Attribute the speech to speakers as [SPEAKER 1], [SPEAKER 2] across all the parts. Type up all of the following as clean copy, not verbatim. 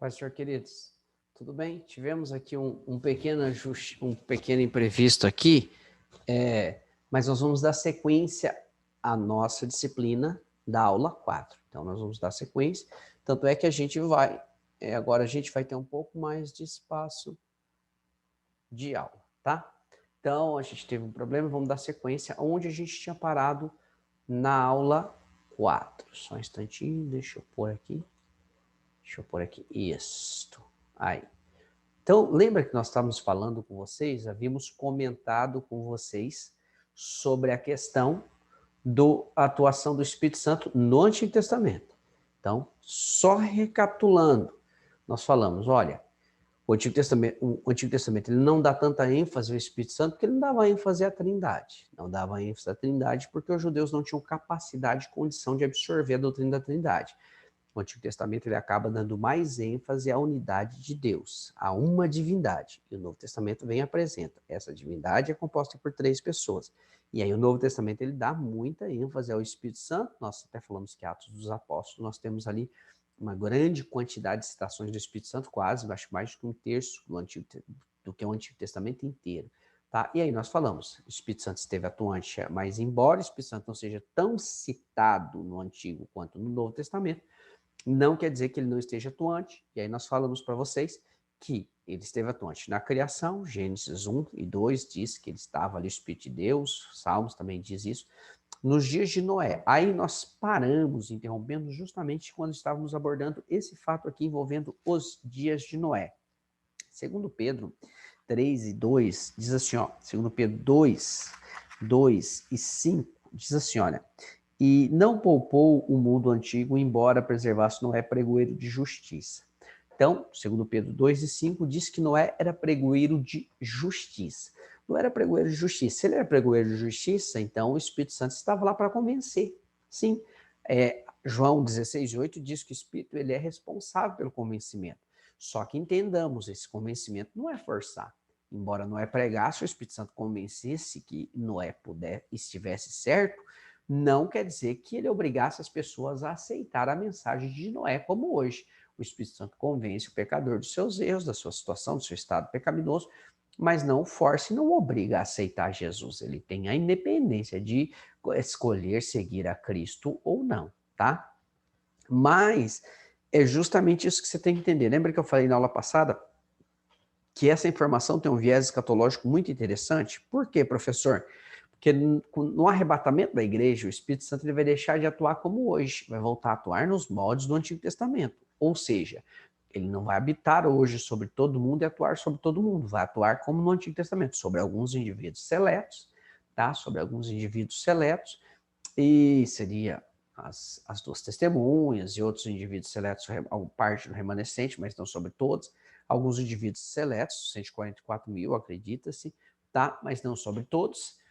[SPEAKER 1] Paz, senhor, queridos. Tudo bem? Tivemos aqui um pequeno imprevisto aqui, mas nós vamos dar sequência à nossa disciplina da aula 4. Então, nós vamos dar sequência. Tanto é que a gente vai, agora a gente vai ter um pouco mais de espaço de aula, tá? Então, a gente teve um problema, vamos dar sequência onde a gente tinha parado na aula 4. Só um instantinho, deixa eu pôr aqui. Isto. Aí. Então, lembra que nós estávamos falando com vocês, havíamos comentado com vocês sobre a questão da atuação do Espírito Santo no Antigo Testamento. Então, só recapitulando, nós falamos, olha, o Antigo Testamento ele não dá tanta ênfase ao Espírito Santo porque ele não dava ênfase à Trindade. Não dava ênfase à Trindade porque os judeus não tinham capacidade e condição de absorver a doutrina da Trindade. O Antigo Testamento ele acaba dando mais ênfase à unidade de Deus, a uma divindade. E o Novo Testamento vem e apresenta. Essa divindade é composta por 3 pessoas. E aí o Novo Testamento ele dá muita ênfase ao Espírito Santo. Nós até falamos que Atos dos Apóstolos, nós temos ali uma grande quantidade de citações do Espírito Santo, quase, acho que mais de 1/3 do que o Antigo Testamento inteiro. Tá? E aí nós falamos, o Espírito Santo esteve atuante, mas embora o Espírito Santo não seja tão citado no Antigo quanto no Novo Testamento, não quer dizer que ele não esteja atuante. E aí nós falamos para vocês que ele esteve atuante na criação. Gênesis 1 e 2 diz que ele estava ali, o Espírito de Deus. Salmos também diz isso. Nos dias de Noé. Aí nós paramos, interrompendo justamente quando estávamos abordando esse fato aqui envolvendo os dias de Noé. Segundo Pedro 3 e 2, diz assim, ó, segundo Pedro 2 e 5, diz assim, olha, e não poupou o mundo antigo, embora preservasse Noé pregoeiro de justiça. Então, segundo Pedro 2 e 5, diz que Noé era pregoeiro de justiça. Não era pregoeiro de justiça. Se ele era pregoeiro de justiça, então o Espírito Santo estava lá para convencer. Sim, João 16:8 diz que o Espírito ele é responsável pelo convencimento. Só que entendamos, esse convencimento não é forçar. Embora Noé pregasse, o Espírito Santo convencesse que Noé estivesse certo, não quer dizer que ele obrigasse as pessoas a aceitar a mensagem de Noé como hoje. O Espírito Santo convence o pecador dos seus erros, da sua situação, do seu estado pecaminoso, mas não o força e não o obriga a aceitar Jesus. Ele tem a independência de escolher seguir a Cristo ou não, tá? Mas é justamente isso que você tem que entender. Lembra que eu falei na aula passada que essa informação tem um viés escatológico muito interessante? Por quê, professor? Porque no arrebatamento da igreja, o Espírito Santo ele vai deixar de atuar como hoje, vai voltar a atuar nos moldes do Antigo Testamento. Ou seja, ele não vai habitar hoje sobre todo mundo e atuar sobre todo mundo, vai atuar como no Antigo Testamento, sobre alguns indivíduos seletos, tá? Sobre alguns indivíduos seletos, e seria as 2 testemunhas e outros indivíduos seletos, parte do remanescente, mas não sobre todos, alguns indivíduos seletos, 144 mil, acredita-se, tá? Mas não sobre todos,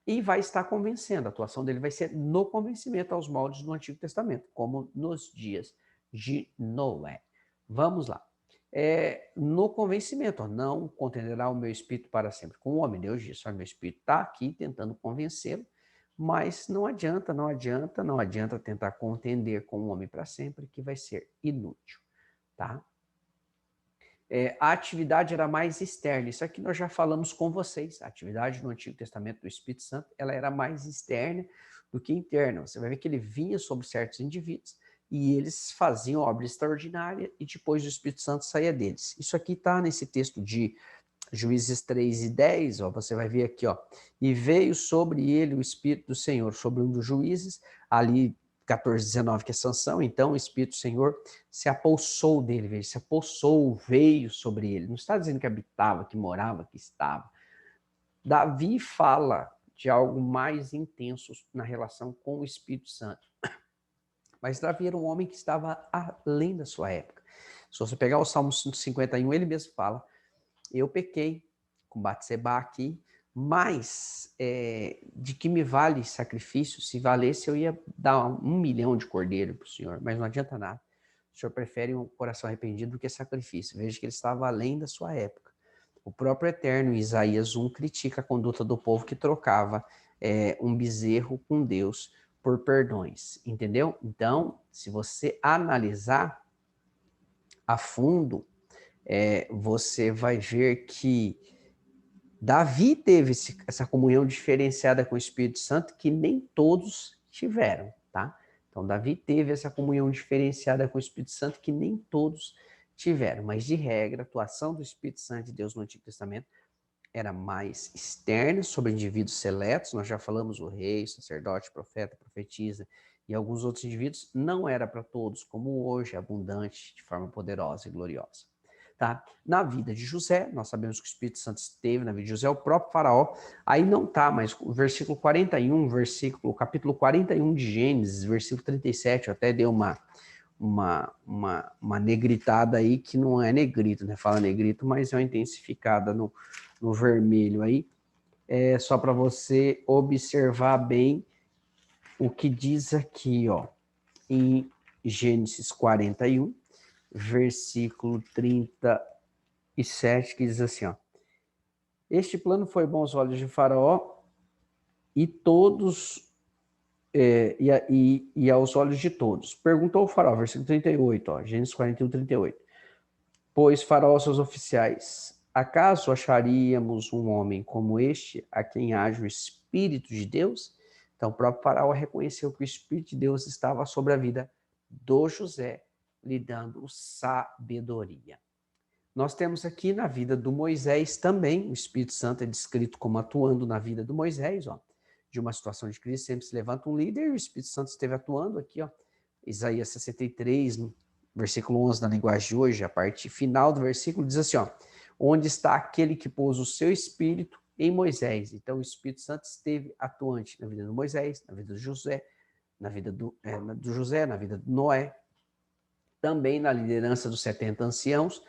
[SPEAKER 1] e vai estar convencendo. A atuação dele vai ser no convencimento aos moldes do Antigo Testamento, como nos dias de Noé. Vamos lá. No convencimento, ó, não contenderá o meu espírito para sempre com o homem. Deus disse, ó, meu espírito está aqui tentando convencê-lo, mas não adianta tentar contender com o homem para sempre, que vai ser inútil, tá? A atividade era mais externa. Isso aqui nós já falamos com vocês. A atividade no Antigo Testamento do Espírito Santo, ela era mais externa do que interna. Você vai ver que ele vinha sobre certos indivíduos e eles faziam obra extraordinária e depois o Espírito Santo saía deles. Isso aqui está nesse texto de Juízes 3 e 10, ó, você vai ver aqui, ó, e veio sobre ele o Espírito do Senhor, sobre um dos juízes, ali 14, 19, que é Sansão, então o Espírito do Senhor se apossou dele, veja, se apossou, veio sobre ele, não está dizendo que habitava, que morava, que estava. Davi fala de algo mais intenso na relação com o Espírito Santo, mas Davi era um homem que estava além da sua época. Se você pegar o Salmo 151, ele mesmo fala, eu pequei com Batseba aqui, mas de que me vale sacrifício? Se valesse, eu ia dar 1 milhão de cordeiro para o Senhor, mas não adianta nada. O Senhor prefere um coração arrependido do que sacrifício. Veja que ele estava além da sua época. O próprio Eterno, em Isaías 1, critica a conduta do povo que trocava um bezerro com Deus por perdões, entendeu? Então, se você analisar, a fundo, você vai ver que Davi teve essa comunhão diferenciada com o Espírito Santo que nem todos tiveram, tá? Então, Davi teve essa comunhão diferenciada com o Espírito Santo que nem todos tiveram. Mas, de regra, a atuação do Espírito Santo de Deus no Antigo Testamento era mais externa sobre indivíduos seletos. Nós já falamos o rei, o sacerdote, profeta, profetisa e alguns outros indivíduos. Não era para todos, como hoje, abundante, de forma poderosa e gloriosa. Tá? Na vida de José, nós sabemos que o Espírito Santo esteve na vida de José, o próprio faraó, aí não tá, mas o versículo 41, capítulo 41 de Gênesis, versículo 37, eu até dei uma negritada aí, que não é negrito, né? Fala negrito, mas é uma intensificada no vermelho aí, só para você observar bem o que diz aqui, ó, em Gênesis 41, versículo 37, que diz assim, ó: este plano foi bom aos olhos de Faraó e todos e aos olhos de todos. Perguntou o Faraó, versículo 38, ó, Gênesis 41, 38. Pois Faraó aos seus oficiais: acaso acharíamos um homem como este, a quem age o Espírito de Deus? Então o próprio Faraó reconheceu que o Espírito de Deus estava sobre a vida do José, lhe dando sabedoria. Nós temos aqui na vida do Moisés também, o Espírito Santo é descrito como atuando na vida do Moisés, ó. De uma situação de crise sempre se levanta um líder e o Espírito Santo esteve atuando aqui, ó. Isaías 63, versículo 11 na linguagem de hoje, a parte final do versículo diz assim, ó: onde está aquele que pôs o seu Espírito em Moisés? Então o Espírito Santo esteve atuante na vida do Moisés, na vida do José, na vida do José, na vida do Noé, também na liderança dos 70 anciãos.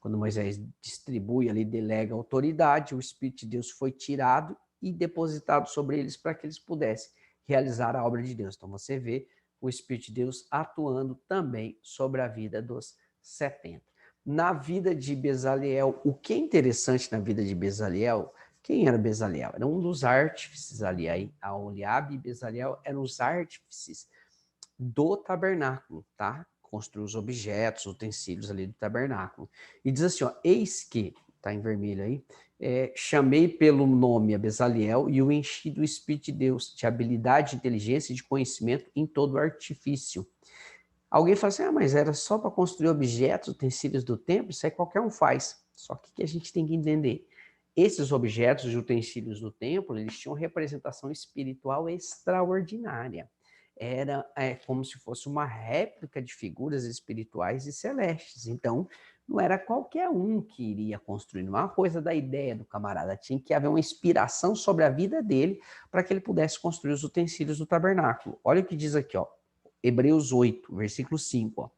[SPEAKER 1] Quando Moisés distribui ali, delega autoridade, o Espírito de Deus foi tirado e depositado sobre eles para que eles pudessem realizar a obra de Deus. Então você vê o Espírito de Deus atuando também sobre a vida dos 70. Na vida de Bezaliel, o que é interessante na vida de Bezaliel, quem era Bezaliel? Era um dos artífices ali, aí, Aholiabe e Bezaliel eram os artífices do tabernáculo, tá? Construir os objetos, utensílios ali do tabernáculo. E diz assim, ó: eis que, tá em vermelho aí, chamei pelo nome a Bezaliel e o enchi do Espírito de Deus, de habilidade, de inteligência e de conhecimento em todo o artifício. Alguém fala assim, mas era só para construir objetos, utensílios do templo? Isso aí qualquer um faz. Só que a gente tem que entender. Esses objetos e utensílios do templo, eles tinham representação espiritual extraordinária. Era como se fosse uma réplica de figuras espirituais e celestes. Então, não era qualquer um que iria construir, não é uma coisa da ideia do camarada, tinha que haver uma inspiração sobre a vida dele para que ele pudesse construir os utensílios do tabernáculo. Olha o que diz aqui, ó, Hebreus 8, versículo 5. Ó.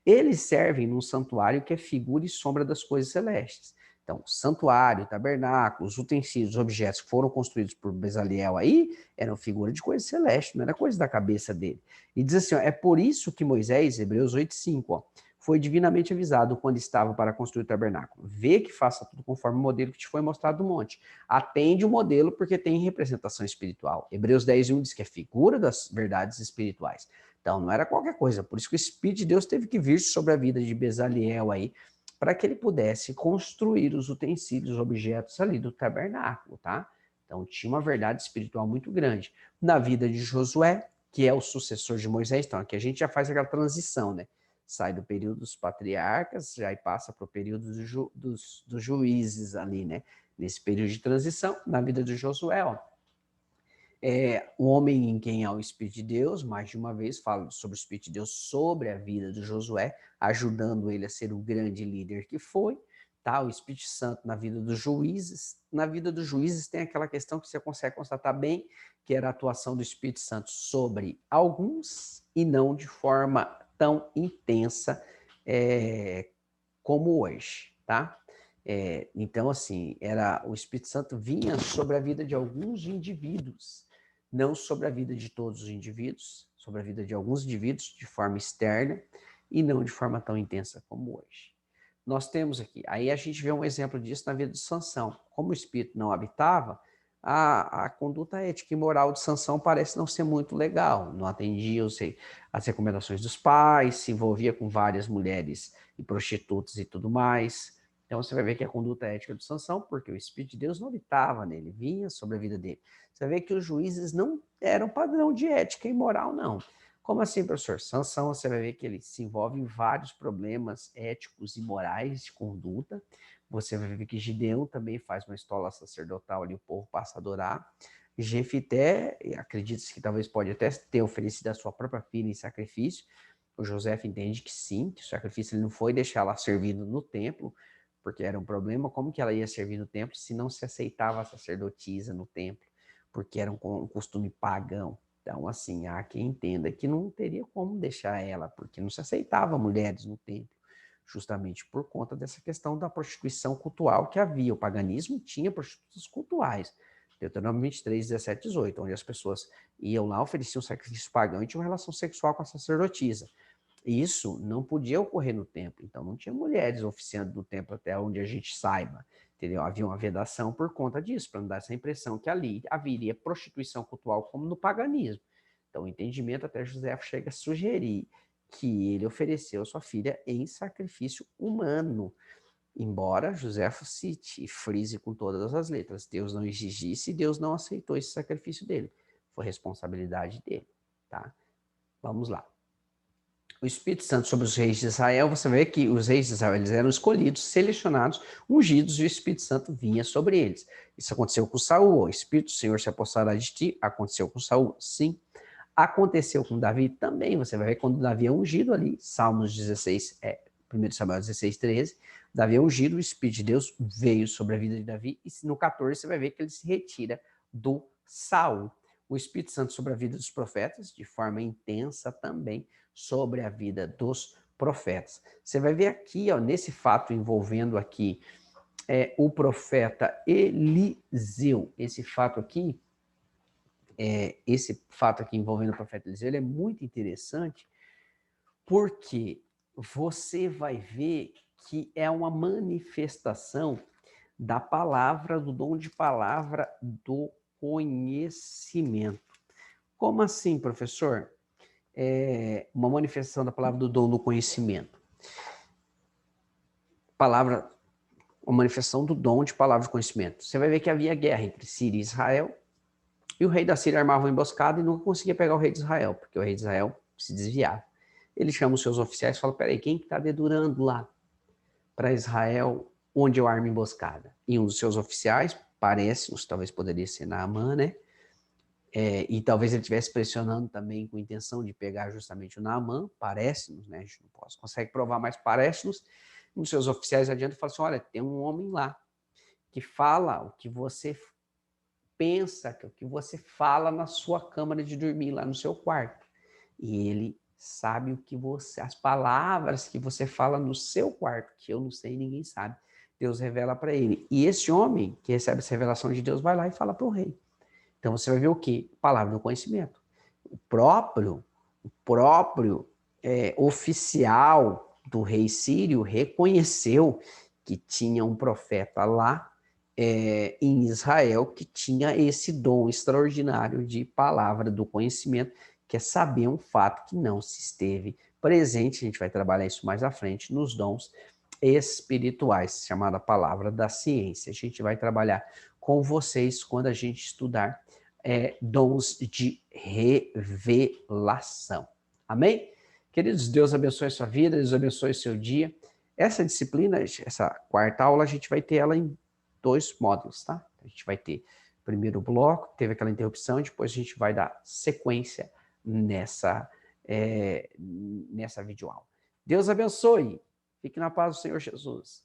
[SPEAKER 1] Eles servem num santuário que é figura e sombra das coisas celestes. Então, santuário, tabernáculo, os utensílios, os objetos que foram construídos por Bezaliel aí, eram figura de coisa celeste, não era coisa da cabeça dele. E diz assim, ó, é por isso que Moisés, Hebreus 8:5, ó, foi divinamente avisado quando estava para construir o tabernáculo. Vê que faça tudo conforme o modelo que te foi mostrado no monte. Atende o modelo porque tem representação espiritual. Hebreus 10:1 diz que é figura das verdades espirituais. Então, não era qualquer coisa. Por isso que o Espírito de Deus teve que vir sobre a vida de Bezaliel aí, para que ele pudesse construir os utensílios, os objetos ali do tabernáculo, tá? Então tinha uma verdade espiritual muito grande. Na vida de Josué, que é o sucessor de Moisés, então aqui a gente já faz aquela transição, né? Sai do período dos patriarcas, já passa para o período dos juízes ali, né? Nesse período de transição, na vida de Josué, ó, o homem em quem há o Espírito de Deus, mais de uma vez fala sobre o Espírito de Deus sobre a vida de Josué, ajudando ele a ser o grande líder que foi, tá? O Espírito Santo na vida dos juízes. Na vida dos juízes tem aquela questão que você consegue constatar bem, que era a atuação do Espírito Santo sobre alguns e não de forma tão intensa como hoje, tá? Então, assim, o Espírito Santo vinha sobre a vida de alguns indivíduos, não sobre a vida de todos os indivíduos, sobre a vida de alguns indivíduos de forma externa e não de forma tão intensa como hoje. Nós temos aqui, aí a gente vê um exemplo disso na vida de Sansão. Como o Espírito não habitava, a conduta ética e moral de Sansão parece não ser muito legal, não atendia as recomendações dos pais, se envolvia com várias mulheres e prostitutas e tudo mais. Então você vai ver que a conduta ética de Sansão, porque o Espírito de Deus não habitava nele, vinha sobre a vida dele. Você vai ver que os juízes não eram padrão de ética e moral, não. Como assim, professor? Sansão, você vai ver que ele se envolve em vários problemas éticos e morais de conduta. Você vai ver que Gideão também faz uma estola sacerdotal ali, o povo passa a adorar. Jefité, acredita-se que talvez pode até ter oferecido a sua própria filha em sacrifício. O José entende que sim, que o sacrifício ele não foi deixar ela servindo no templo, porque era um problema. Como que ela ia servir no templo se não se aceitava a sacerdotisa no templo? Porque era um costume pagão. Então, assim, há quem entenda que não teria como deixar ela, porque não se aceitava mulheres no templo, justamente por conta dessa questão da prostituição cultual que havia. O paganismo tinha prostitutas cultuais. Deuteronômio 23, 17, 18, onde as pessoas iam lá, ofereciam sacrifício pagão e tinham relação sexual com a sacerdotisa. Isso não podia ocorrer no templo, então não tinha mulheres oficiando no templo até onde a gente saiba. Entendeu? Havia uma vedação por conta disso, para não dar essa impressão que ali haveria prostituição cultural como no paganismo. Então, o entendimento até José chega a sugerir que ele ofereceu sua filha em sacrifício humano, embora José cite e frise com todas as letras. Deus não exigisse e Deus não aceitou esse sacrifício dele. Foi responsabilidade dele. Tá? Vamos lá. O Espírito Santo sobre os reis de Israel, você vê que os reis de Israel eles eram escolhidos, selecionados, ungidos, e o Espírito Santo vinha sobre eles. Isso aconteceu com Saul. O Espírito do Senhor se apossará de ti. Aconteceu com Saul? Sim. Aconteceu com Davi também. Você vai ver quando Davi é ungido ali, Salmos 16, 1 Samuel 16, 13. Davi é ungido, o Espírito de Deus veio sobre a vida de Davi. E no 14 você vai ver que ele se retira do Saul. O Espírito Santo sobre a vida dos profetas, de forma intensa também, sobre a vida dos profetas. Você vai ver aqui, ó, nesse fato envolvendo aqui o profeta Eliseu. Esse fato aqui envolvendo o profeta Eliseu, ele é muito interessante, porque você vai ver que é uma manifestação da palavra, do dom de palavra, do conhecimento. Como assim, professor? Uma manifestação da palavra do dom do conhecimento. Palavra, uma manifestação do dom de palavra de conhecimento. Você vai ver que havia guerra entre Síria e Israel, e o rei da Síria armava uma emboscada e nunca conseguia pegar o rei de Israel, porque o rei de Israel se desviava. Ele chama os seus oficiais e fala, peraí, quem que está dedurando lá para Israel onde eu armo emboscada? E um dos seus oficiais, parece-nos, talvez poderia ser Naamã, né? E talvez ele estivesse pressionando também com a intenção de pegar justamente o Naamã, parece-nos, né? A gente não consegue provar, mas parece-nos. Um dos seus oficiais adianta e fala assim, olha, tem um homem lá que fala o que você pensa, que o que você fala na sua câmara de dormir, lá no seu quarto. E ele sabe o que você, as palavras que você fala no seu quarto, que eu não sei, ninguém sabe. Deus revela para ele. E esse homem que recebe essa revelação de Deus vai lá e fala para o rei. Então você vai ver o quê? Palavra do conhecimento. O próprio oficial do rei sírio reconheceu que tinha um profeta lá em Israel que tinha esse dom extraordinário de palavra do conhecimento, que é saber um fato que não se esteve presente. A gente vai trabalhar isso mais à frente nos dons espirituais, chamada palavra da ciência. A gente vai trabalhar com vocês quando a gente estudar dons de revelação. Amém? Queridos, Deus abençoe a sua vida, Deus abençoe o seu dia. Essa disciplina, essa quarta aula, a gente vai ter ela em 2 módulos, tá? A gente vai ter primeiro bloco, teve aquela interrupção, depois a gente vai dar sequência nessa videoaula. Deus abençoe. Fique na paz do Senhor Jesus.